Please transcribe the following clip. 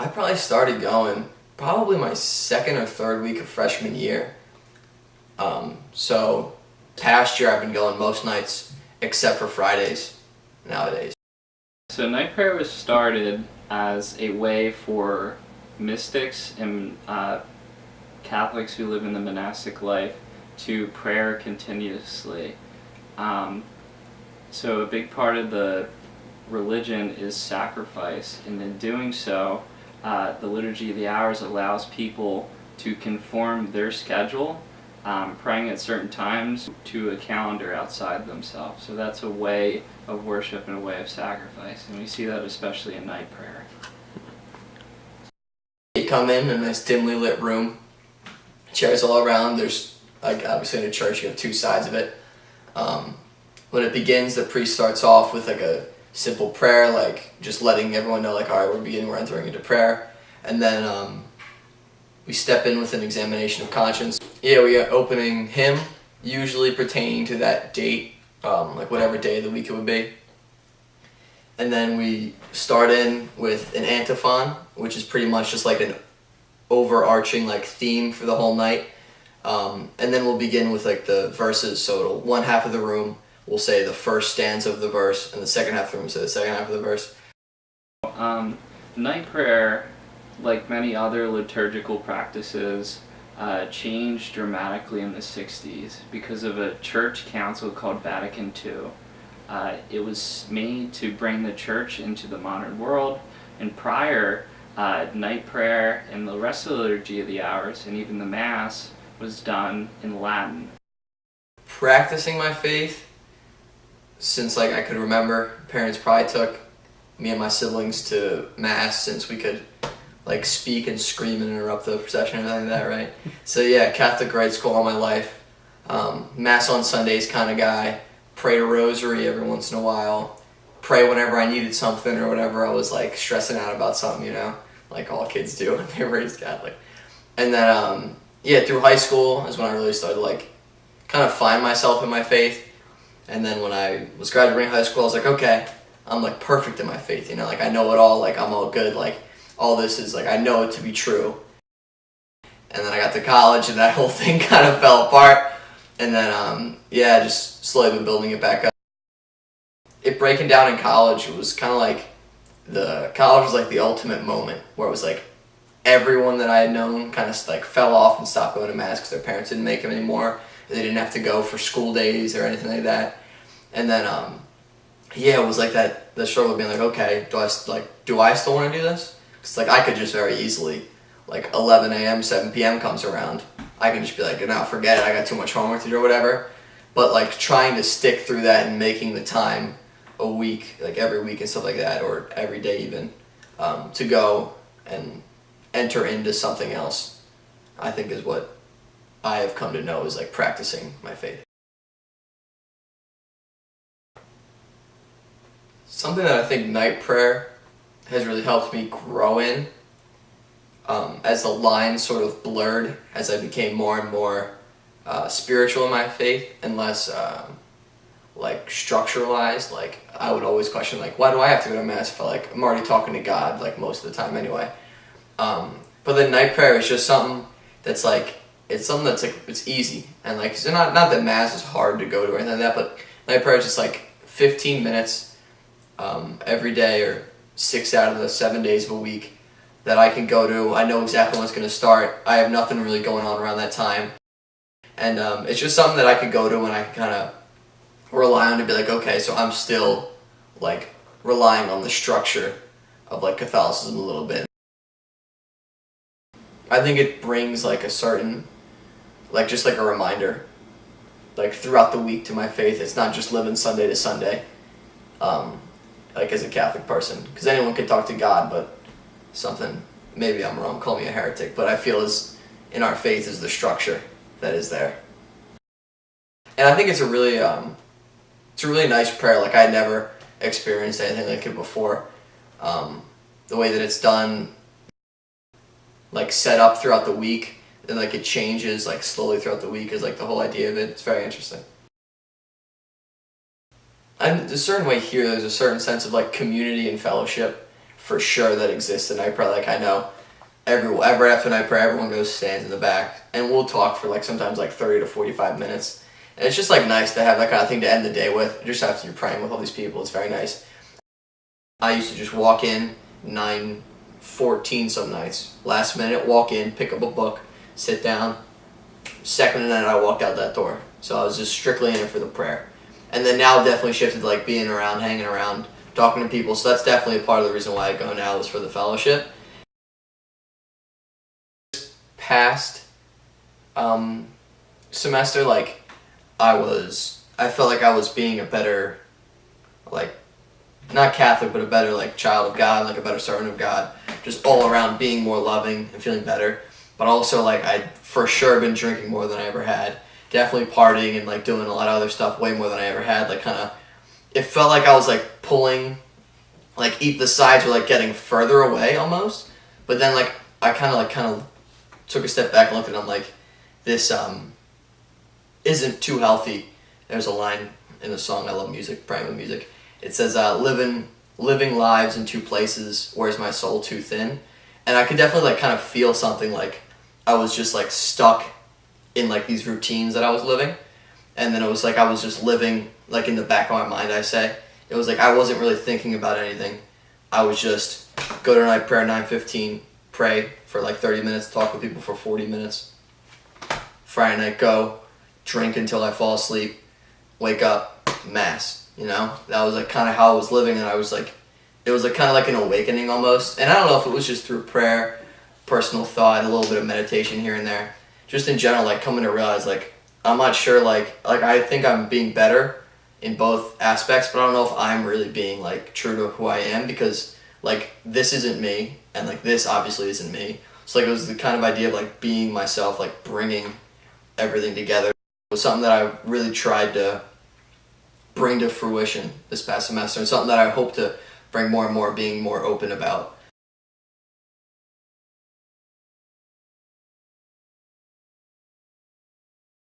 I probably started going probably my second or third week of freshman year. So past year I've been going most nights except for Fridays nowadays. So night prayer was started as a way for mystics and Catholics who live in the monastic life to prayer continuously. So a big part of the religion is sacrifice, and in doing so, the Liturgy of the Hours allows people to conform their schedule, praying at certain times, to a calendar outside themselves. So that's a way of worship and a way of sacrifice, and we see that especially in night prayer. You come in a nice dimly lit room, chairs all around. There's, like, obviously in a church you have two sides of it. When it begins, the priest starts off with like a simple prayer, like just letting everyone know, like, all right, we're entering into prayer. And then we step in with an examination of conscience. Yeah, we are opening hymn, usually pertaining to that date, like whatever day of the week it would be. And then we start in with an antiphon, which is pretty much just like an overarching like theme for the whole night. And then we'll begin with like the verses. So one half of the room will say the first stanza of the verse, and the second half of the room will say the second half of the verse. Night prayer, like many other liturgical practices, changed dramatically in the 60s because of a church council called Vatican II. It was made to bring the church into the modern world, and prior, night prayer and the rest of the Liturgy of the Hours, and even the Mass, was done in Latin. Practicing my faith, since like I could remember, parents probably took me and my siblings to Mass since we could like speak and scream and interrupt the procession and everything like that, right? So yeah, Catholic grade school all my life. Mass on Sundays kind of guy. Pray a rosary every once in a while. Pray whenever I needed something or whatever I was like stressing out about something, you know, like all kids do when they're raised Catholic. And then yeah, through high school is when I really started to like kind of find myself in my faith. And then when I was graduating high school, I was like, okay, I'm like perfect in my faith, you know, like I know it all, like I'm all good, like all this is like I know it to be true. And then I got to college and that whole thing kind of fell apart. And then yeah, just slowly been building it back up. It breaking down in college, it was kind of like college was like the ultimate moment where it was like everyone that I had known kind of like fell off and stopped going to Mass because their parents didn't make them anymore. They didn't have to go for school days or anything like that. And then yeah, it was like the struggle of being like, okay, do I still want to do this? Because like I could just very easily, like 11 a.m., 7 p.m. comes around, I can just be like, no, forget it, I got too much homework to do or whatever. But like trying to stick through that and making the time a week, like every week and stuff like that, or every day even, to go and enter into something else, I think is what I have come to know is like practicing my faith. Something that I think night prayer has really helped me grow in, as the lines sort of blurred as I became more and more spiritual in my faith and less like structuralized. Like I would always question like, why do I have to go to Mass if I'm already talking to God like most of the time anyway. But the night prayer is just something that's like, it's something that's like, it's easy. And like, so not that Mass is hard to go to or anything like that, but night prayer is just like 15 minutes every day or 6 out of the 7 days of a week that I can go to. I know exactly when it's going to start. I have nothing really going on around that time. And it's just something that I could go to and I can kind of rely on to be like, okay, so I'm still like relying on the structure of like Catholicism a little bit. I think it brings like a certain, like just like a reminder, like throughout the week to my faith. It's not just living Sunday to Sunday, like as a Catholic person, because anyone can talk to God, but something, maybe I'm wrong, call me a heretic, but I feel is in our faith is the structure that is there. And I think it's a really nice prayer. Like I had never experienced anything like it before. The way that it's done, like set up throughout the week, and like it changes like slowly throughout the week is like the whole idea of it. It's very interesting. And a certain way here, there's a certain sense of like community and fellowship for sure that exists in night prayer. Like I know right after night prayer, everyone goes stands in the back, and we'll talk for like sometimes like 30 to 45 minutes. And it's just like nice to have that kind of thing to end the day with, just after you're praying with all these people. It's very nice. I used to just walk in 9:14 some nights, last minute, walk in, pick up a book, sit down. Second night I walked out that door. So I was just strictly in it for the prayer. And then now definitely shifted to like being around, hanging around, talking to people. So that's definitely a part of the reason why I go now is for the fellowship. Past semester, like I felt like I was being a better, like, not Catholic, but a better like child of God, like a better servant of God, just all around being more loving and feeling better. But also like I'd for sure been drinking more than I ever had, definitely partying and like doing a lot of other stuff way more than I ever had. Like kind of, it felt like I was like pulling, like the sides were like getting further away almost. But then like I kind of took a step back and looked at it. I'm like, this isn't too healthy. There's a line in the song, I love music, praying with music. It says, living lives in two places, where's my soul too thin? And I could definitely like kind of feel something like I was just like stuck in like these routines that I was living. And then it was like I was just living like in the back of my mind, I say. It was like I wasn't really thinking about anything. I was just go to night prayer 9:15, pray for like 30 minutes, talk with people for 40 minutes. Friday night go, drink until I fall asleep, wake up, mass, you know? That was like kind of how I was living, and I was like, it was like kind of like an awakening almost. And I don't know if it was just through prayer, personal thought, a little bit of meditation here and there. Just in general, like coming to realize like, I'm not sure, like I think I'm being better in both aspects, but I don't know if I'm really being like true to who I am, because like this isn't me, and like this obviously isn't me. So like it was the kind of idea of like being myself, like bringing everything together. It was something that I really tried to bring to fruition this past semester, and something that I hope to bring more and more, being more open about